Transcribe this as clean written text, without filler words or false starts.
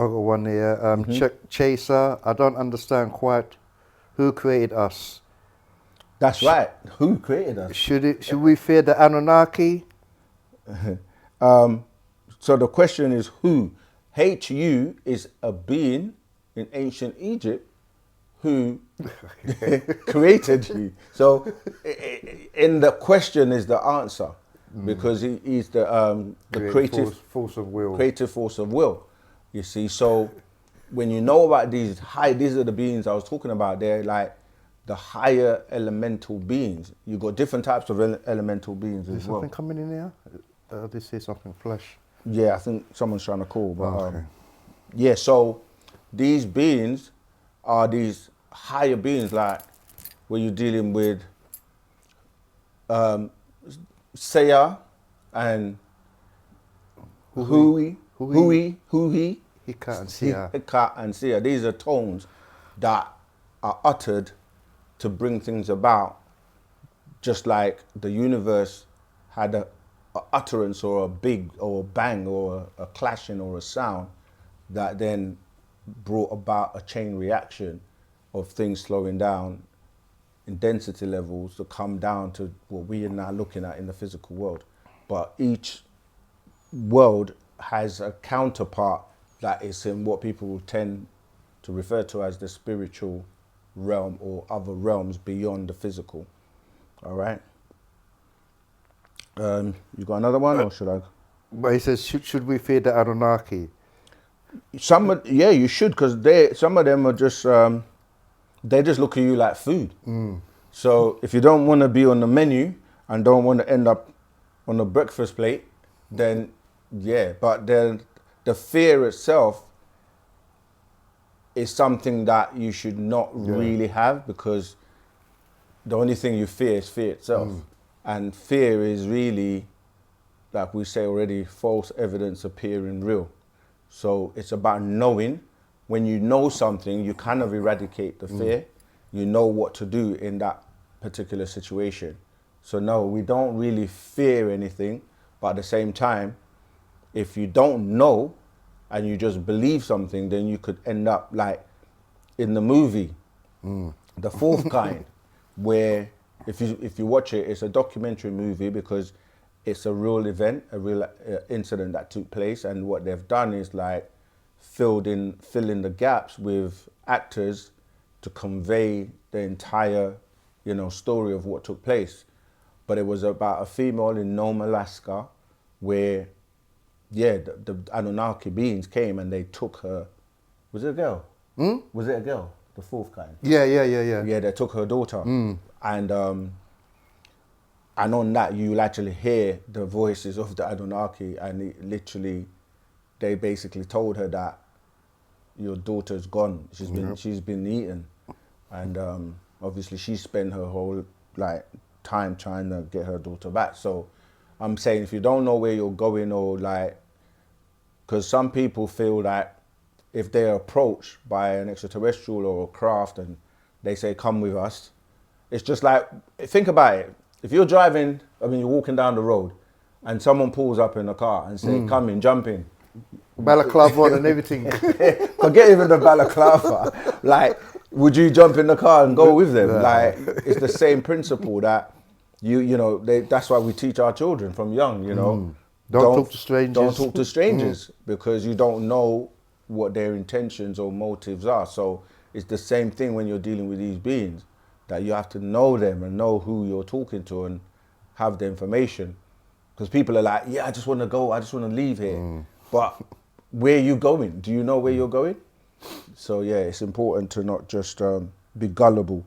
I've got one here. Chaser, I don't understand quite who created us. That's right. Who created us? Should we fear the Anunnaki? So the question is who? HU is a being in ancient Egypt who created you. So in the question is the answer, because he's the creative force of will. Creative force of will. You see, so when you know about these are the beings I was talking about. They're like the higher elemental beings. You got different types of elemental beings as well. Something coming in here? This is something flesh. Yeah, I think someone's trying to call, but yeah. So these beings are these higher beings, like where you're dealing with Saya and Hui, Hika and Sia. Hika and Sia. These are tones that are uttered to bring things about, just like the universe had a utterance or a big or a bang or a clashing or a sound that then brought about a chain reaction of things slowing down in density levels to come down to what we are now looking at in the physical world. But each world has a counterpart that is in what people will tend to refer to as the spiritual realm or other realms beyond the physical. All right. You got another one, or should I? But he says, should we fear the Anunnaki? Yeah, you should, because some of them are just they just look at you like food. So if you don't want to be on the menu and don't want to end up on a breakfast plate, then yeah. But then the fear itself is something that you should not really have, because the only thing you fear is fear itself. And fear is really, like we say already, false evidence appearing real. So it's about knowing. When you know something, you kind of eradicate the fear. You know what to do in that particular situation. So no, we don't really fear anything, but at the same time, if you don't know and you just believe something, then you could end up like in the movie, The Fourth Kind, where if you watch it, it's a documentary movie because it's a real event, a real incident that took place, and what they've done is like fill in the gaps with actors to convey the entire, story of what took place. But it was about a female in Nome, Alaska, where, the Anunnaki beings came and they took her. Was it a girl? Was it a girl? The fourth kind. Yeah. Yeah, they took her daughter, and on that you'll actually hear the voices of the Anunnaki, and they basically told her that your daughter's gone. She's been eaten, and obviously she spent her whole time trying to get her daughter back. So I'm saying, if you don't know where you're going, or because some people feel that if they're approached by an extraterrestrial or a craft and they say, come with us, it's just like, think about it. If you're driving, you're walking down the road and someone pulls up in a car and say, come in, jump in. Balaclava on and everything. Forget even the balaclava. Would you jump in the car and go with them? It's the same principle that that's why we teach our children from young, Don't talk to strangers. Don't talk to strangers because you don't know what their intentions or motives are. So it's the same thing when you're dealing with these beings, that you have to know them and know who you're talking to and have the information. Because people are like, I just want to go, I just want to leave here. But where are you going? Do you know where you're going? So yeah, it's important to not just be gullible